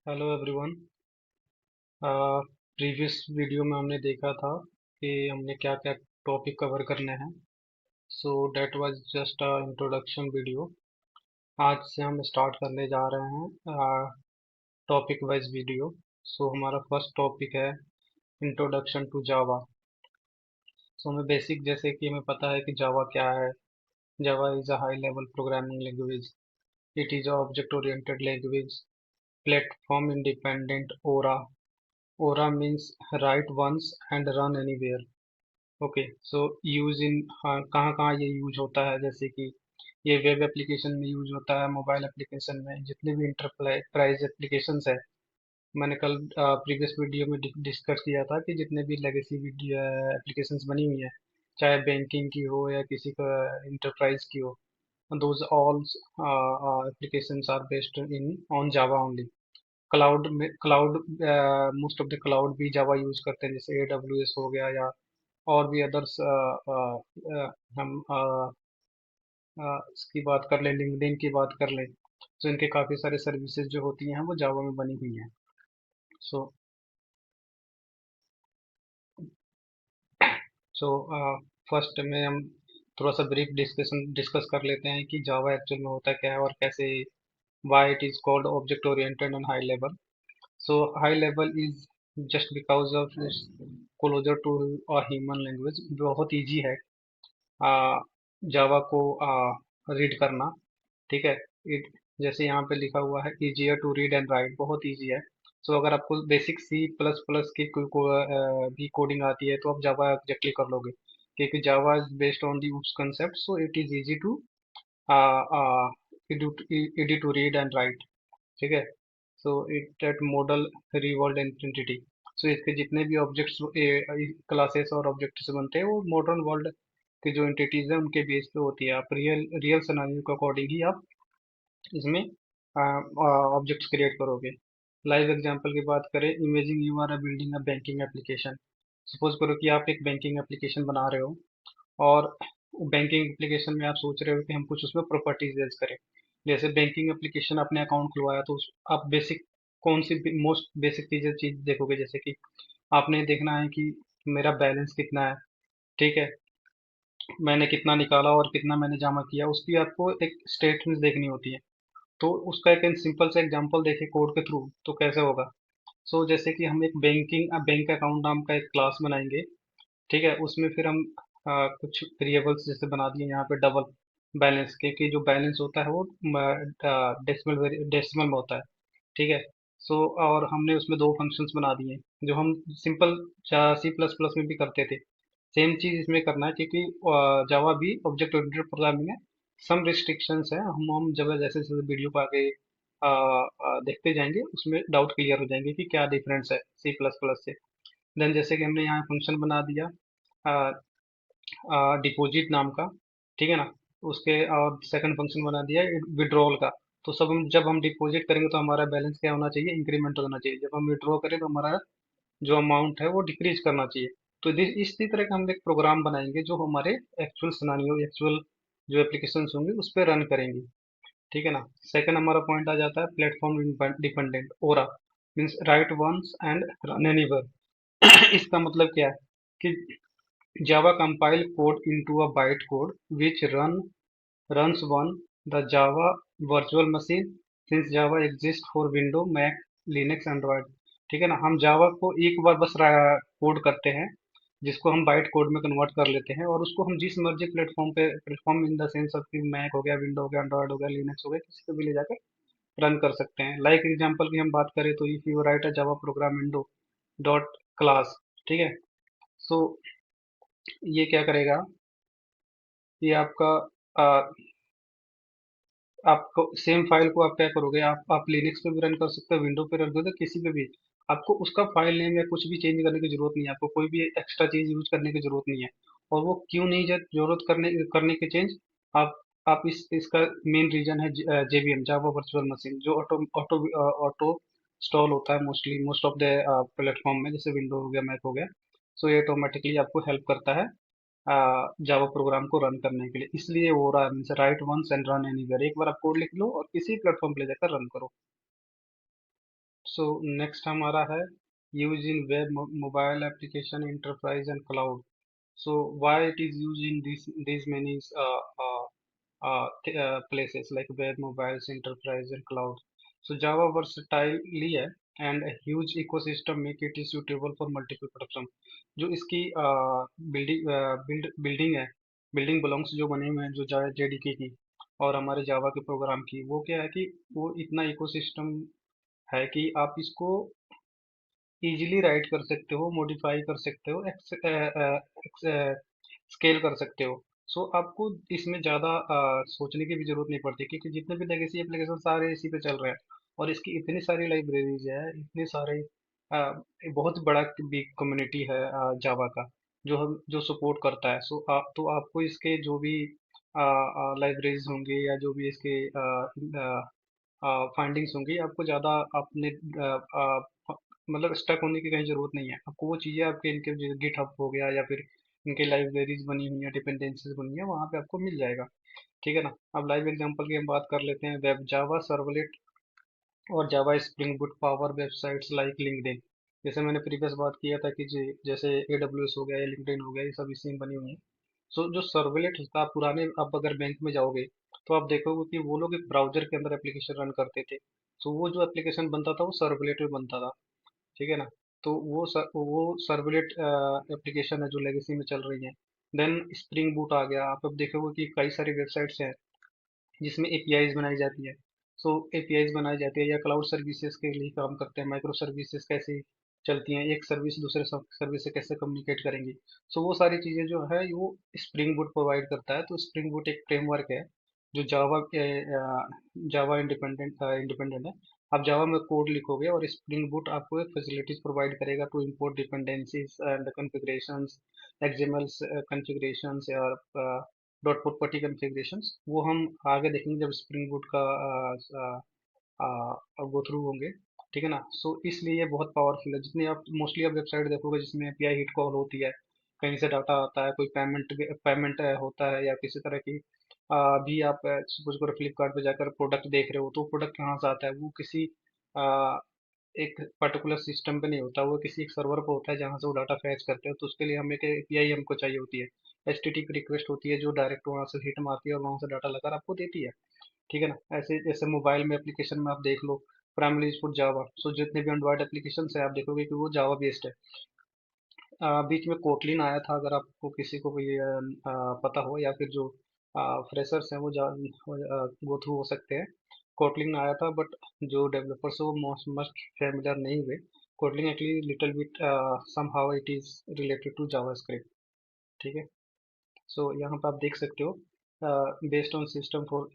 Hello everyone. Previous video में हमने देखा था कि हमने क्या क्या टॉपिक कवर करने हैं। So that was just a introduction video. आज से हम स्टार्ट करने जा रहे हैं टॉपिक वाइज वीडियो। सो हमारा फर्स्ट टॉपिक है इंट्रोडक्शन टू जावा। सो हमें बेसिक, जैसे कि हमें पता है कि जावा क्या है। Java is a high level programming language. It is a object oriented language, platform independent ओरा। ओरा means write once and run anywhere. Okay, so use in, हाँ, कहाँ कहाँ ये यूज होता है, जैसे कि ये वेब एप्लीकेशन में यूज होता है, मोबाइल एप्लीकेशन में, जितने भी इंटरप्राइज एप्लीकेशंस है। मैंने कल प्रीवियस वीडियो में डिस्कस किया था कि जितने भी लेगेसी वीडियो एप्लीकेशंस बनी हुई है, चाहे बैंकिंग की हो या किसी का इंटरप्राइज की हो, those all applications are based in on Java only. Cloud में, cloud, most of the cloud भी जावा यूज करते हैं, जैसे AWS हो गया, या और भी अदर्स। हम इसकी बात कर लें, लिंक्डइन की बात कर लें, तो इनके काफ़ी सारे सर्विसेज जो होती हैं वो जावा में बनी हुई हैं। सो सो फर्स्ट में हम थोड़ा सा ब्रीफ डिस्कस कर लेते हैं कि जावा एक्चुअल में होता क्या है और कैसे, why it is called object oriented and high level. So high level is just because of closer to a human language, बहुत इजी है जावा को रीड करना। ठीक है। इट, जैसे यहाँ पे लिखा हुआ है, easier to read and write, बहुत इजी है। सो अगर आपको बेसिक C++ की भी कोडिंग आती है तो आप जावा एग्जैक्टली कर लोगे, क्योंकि Java is based on the उस concept. So it is easy to easy to read and write. ठीक है। So it that model revolved entity. So इसके जितने भी ऑब्जेक्ट्स, क्लासेस और ऑब्जेक्ट्स बनते हैं, वो मॉडर्न वर्ल्ड की जो एंटिटीज है उनके बेस पे होती है। आप रियल रियल सिनेरियो के अकॉर्डिंग ही आप इसमें ऑब्जेक्ट्स क्रिएट करोगे। लाइव एग्जांपल की बात करें, imagine you are a building a banking application. Suppose करो कि आप एक बैंकिंग एप्लीकेशन बना रहे हो, और बैंकिंग एप्लीकेशन में आप सोच रहे हो कि हम कुछ उसमें प्रॉपर्टीज एड करें। जैसे बैंकिंग एप्लीकेशन आपने अकाउंट खुलवाया, तो आप बेसिक, कौन सी मोस्ट बेसिक चीज देखोगे, जैसे कि आपने देखना है कि मेरा बैलेंस कितना है। ठीक है। मैंने कितना निकाला और कितना मैंने जमा किया, उसकी आपको एक स्टेटमेंट देखनी होती है। तो उसका एक सिंपल सा एग्जांपल देखें कोड के थ्रू, तो कैसे होगा। सो जैसे कि हम एक बैंक अकाउंट नाम का एक क्लास बनाएंगे। ठीक है। उसमें फिर हम कुछ वेरिएबल्स जैसे बना दिए यहाँ पे, डबल बैलेंस के, कि जो बैलेंस होता है वो डेसिमल में होता है। ठीक है। सो और हमने उसमें दो फंक्शंस बना दिए, जो हम सिंपल C++ में भी करते थे। सेम चीज इसमें करना है, क्योंकि जावा भी ऑब्जेक्ट ओरिएंटेड प्रोग्रामिंग है। सम रिस्ट्रिक्शंस है, हम जब जैसे जैसे वीडियो को आगे देखते जाएंगे, उसमें डाउट क्लियर हो जाएंगे कि क्या डिफरेंस है C++ से। देन जैसे कि हमने यहाँ फंक्शन बना दिया डिपॉजिट नाम का। ठीक है ना। उसके और सेकंड फंक्शन बना दिया विड्रॉल का। तो सब हम, जब हम डिपॉजिट करेंगे तो हमारा बैलेंस क्या होना चाहिए, इंक्रीमेंट होना चाहिए। जब हम विड्रॉ करें तो हमारा जो अमाउंट है वो डिक्रीज करना चाहिए। तो इसी तरह का हम एक प्रोग्राम बनाएंगे जो हमारे एक्चुअल सिनारियो, एक्चुअल जो एप्लीकेशन होंगे उस पर रन करेंगे। ठीक है ना। सेकंड हमारा पॉइंट आ जाता है प्लेटफॉर्म डिपेंडेंट ओरा, means write once and run anywhere. इसका मतलब क्या है कि Java compile code into a bytecode which runs on the Java virtual machine, since Java exists for Windows, Mac, Linux, Android। ठीक है ना। हम जावा को एक बार बस कोड करते हैं, जिसको हम बाइट कोड में कन्वर्ट कर लेते हैं, और उसको हम जिस मर्जी प्लेटफॉर्म पे, platform in the sense of कि मैक हो गया, विंडो हो गया, एंड्रॉइड हो गया, लिनक्स हो गया, किसी पे भी ले जाकर रन कर सकते हैं। लाइक एग्जांपल की हम बात करें तो if you right a Java program window dot class. ठीक है। सो ये क्या करेगा, ये आपका आपको सेम फाइल को आप क्या करोगे, आप लिनक्स पे भी रन कर सकते हो, विंडो पे रन कर सकते हो, किसी पे भी। आपको उसका फाइल नेम या कुछ भी चेंज करने की जरूरत नहीं है, आपको कोई भी एक्स्ट्रा चीज यूज करने की जरूरत नहीं है। और वो क्यों नहीं जरूरत करने करने की चेंज, आप इसका मेन रीजन है JVM, जावा वर्चुअल मशीन, जो ऑटो ऑटो ऑटो स्टॉल होता है mostly most of the platform में, जैसे विंडो हो गया, मैक हो गया। सो ये ऑटोमेटिकली आपको हेल्प करता है जावा प्रोग्राम को रन करने के लिए। इसलिए वो रहा means write once and run anywhere, एक बार आप कोड लिख लो और किसी प्लेटफॉर्म पे ले जाकर रन करो। सो नेक्स्ट हमारा है use in web mobile application enterprise and cloud. So why it is used in these many places like web, mobiles, enterprise, and cloud. So Java versatilely है and a huge ecosystem make it is suitable for multiple platform. जो इसकी building है, building blocks जो बने हुए हैं जो JDK की और हमारे जावा के प्रोग्राम की, वो क्या है कि वो इतना इकोसिस्टम है कि आप इसको इजीली राइट कर सकते हो, मॉडिफाई कर सकते हो, स्केल कर सकते हो। सो आपको इसमें ज़्यादा सोचने की भी जरूरत नहीं पड़ती, क्योंकि जितने भी लेगेसी एप्लीकेशन सारे इसी पे चल रहे हैं और इसकी इतनी सारी लाइब्रेरीज है, इतने सारे बहुत बड़ा बिग कम्युनिटी है जावा का, जो हम जो सपोर्ट करता है। सो आप तो आपको इसके जो भी लाइब्रेरीज होंगे या जो भी इसके फाइंडिंग्स होंगी, आपको ज़्यादा अपने मतलब स्टक होने की कहीं ज़रूरत नहीं है। आपको वो चीज़ें आपके इनके जो गिटहब हो गया या फिर इनके लाइब्रेरीज बनी हुई हैं, डिपेंडेंसीज बनी है, वहाँ पे आपको मिल जाएगा। ठीक है ना। अब लाइव एग्जांपल की हम बात कर लेते हैं। वेब जावा सर्वलेट और जावा spring boot power websites like LinkedIn. जैसे मैंने प्रीवियस बात किया था कि जैसे एडब्ल्यूएस हो गया या लिंक्डइन हो गया, ये सब इसी में बनी हुई है। सो जो सर्वलेट था पुराने, अब अगर बैंक में जाओगे तो आप देखोगे कि वो लोग एक ब्राउजर के अंदर एप्लीकेशन रन करते थे। सो वो जो एप्लीकेशन बनता था वो सर्वलेट में बनता था। ठीक है ना। तो वो सर्वलेट एप्लीकेशन है जो लेगेसी में चल रही है। देन स्प्रिंग बूट आ गया। आप अब देखोगे कि कई सारी वेबसाइट्स हैं जिसमें एपीआईज बनाई जाती है। सो एपीआईज बनाई जाती है या क्लाउड सर्विसेज के लिए काम करते हैं। माइक्रो सर्विसेज कैसे चलती हैं, एक सर्विस दूसरे सर्विस से कैसे कम्युनिकेट करेंगी। सो वो सारी चीज़ें जो है वो स्प्रिंग बूट प्रोवाइड करता है। तो स्प्रिंग बूट एक फ्रेमवर्क है जो जावा इंडिपेंडेंट है। आप जावा में कोड लिखोगे और स्प्रिंग बूट आपको एक फैसिलिटीज प्रोवाइड करेगा to import dependencies and configurations, XML configurations और डॉट प्रॉपर्टी कॉन्फ़िगरेशंस। वो हम आगे देखेंगे जब स्प्रिंग बूट का गो थ्रू होंगे। ठीक है ना। सो इसलिए ये बहुत पावरफुल है। जितनी आप मोस्टली आप वेबसाइट देखोगे जिसमें एपीआई हिट कॉल होती है, कहीं से डाटा आता है, कोई पेमेंट होता है या किसी तरह की भी आप सपोज करो फ्लिपकार्ट पे जाकर प्रोडक्ट देख रहे हो, तो प्रोडक्ट कहाँ से आता है, वो किसी आ, एक पर्टिकुलर सिस्टम पे नहीं होता, वो किसी एक सर्वर पे होता है जहाँ से वो डाटा फैच करते हैं। तो उसके लिए हमें एक एपीआई हमको चाहिए होती है, एचटीटीपी रिक्वेस्ट होती है जो डायरेक्ट वहाँ से हिट मारती है और वहाँ से डाटा लेकर आपको देती है। ठीक है ना। ऐसे जैसे मोबाइल में एप्लीकेशन में आप देख लो, प्राइमरी फॉर जावा। सो जितने भी एंड्रॉयड एप्लीकेशन है आप देखोगे कि वो जावा बेस्ड है। बीच में कोटलिन आया था, अगर आपको किसी को भी पता हो या फिर जो फ्रेशर्स हैं वो गो थ्रू हो सकते हैं। कोटलिन आया था बट जो डेवलपर्स है वो मस्ट फेमिलियर नहीं हुए। Kotlin actually little bit somehow it is related to JavaScript. ठीक है। सो यहाँ पर आप देख सकते हो based on system for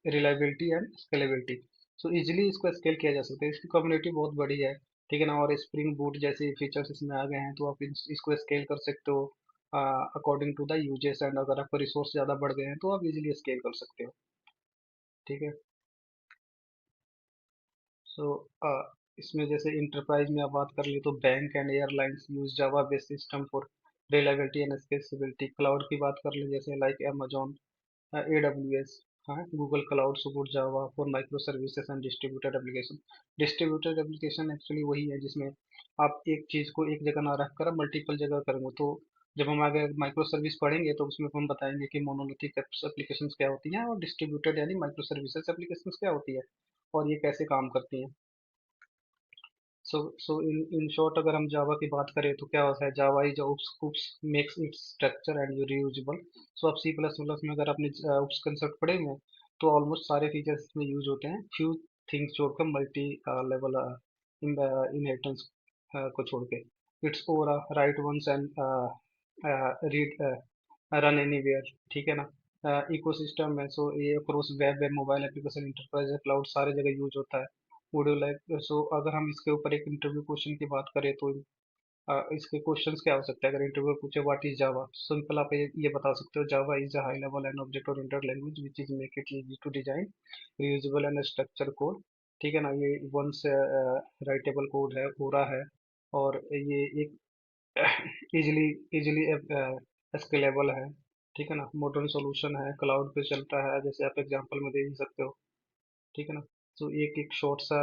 reliability and scalability. So easily इसको स्केल किया जा सकता है, इसकी कम्युनिटी बहुत बड़ी है। ठीक है ना। और स्प्रिंग बूट जैसे फीचर्स इसमें आ गए हैं तो आप इसको स्केल कर सकते हो according to the usages, and अगर आपका रिसोर्स ज़्यादा बढ़ गए हैं तो आप इजीली स्केल कर सकते हो। ठीक है। सो इसमें जैसे इंटरप्राइज में आप बात कर ली तो bank and airlines use Java based system for reliability and scalability. Cloud की बात कर ले जैसे लाइक अमेजोन, AWS, हाँ, Google cloud support Java for micro services and distributed application. Distributed application actually वही है जिसमें आप एक चीज़ को एक जगह ना रख कर मल्टीपल जगह करेंगे। तो जब हम आगे माइक्रो सर्विस पढ़ेंगे तो उसमें हम बताएंगे कि मोनोलिथिक एप्लीकेशन क्या होती हैं और डिस्ट्रीब्यूटेड यानी माइक्रो सर्विसेज एप्लीकेशन क्या होती है और ये कैसे काम करती हैं। सो इन शॉर्ट अगर हम जावा की बात करें तो क्या होता है, Java is OOPs makes its structure and reusable. So आप सी प्लस प्लस में अगर आपने उप्स कंसेप्ट पढ़े हुए हैं तो ऑलमोस्ट सारे फीचर्स इसमें यूज होते हैं, फ्यू थिंग्स छोड़कर मल्टी लेवल इनहेरिटेंस को छोड़ के। इट्स ओरा write once and read run anywhere. ठीक है ना। इकोसिस्टम है, सो ये across web mobile application enterprise cloud सारे जगह यूज होता है। वुड यू लाइक, सो अगर हम इसके ऊपर एक इंटरव्यू क्वेश्चन की बात करें तो इसके क्वेश्चंस क्या हो सकते हैं अगर इंटरव्यू पूछे व्हाट इज जावा। सिंपल आप ये बता सकते हो, Java is a high level and object oriented language which is make it easy to design reusable and structure code. ठीक है ना। ये वंस राइटेबल कोड है, पूरा है, और ये एक इजिली इजिली स्केलेबल है। ठीक है ना। मॉडर्न सॉल्यूशन है, क्लाउड पे चलता है, जैसे आप एग्जांपल में दे ही सकते हो। ठीक है ना। तो एक एक शॉर्ट सा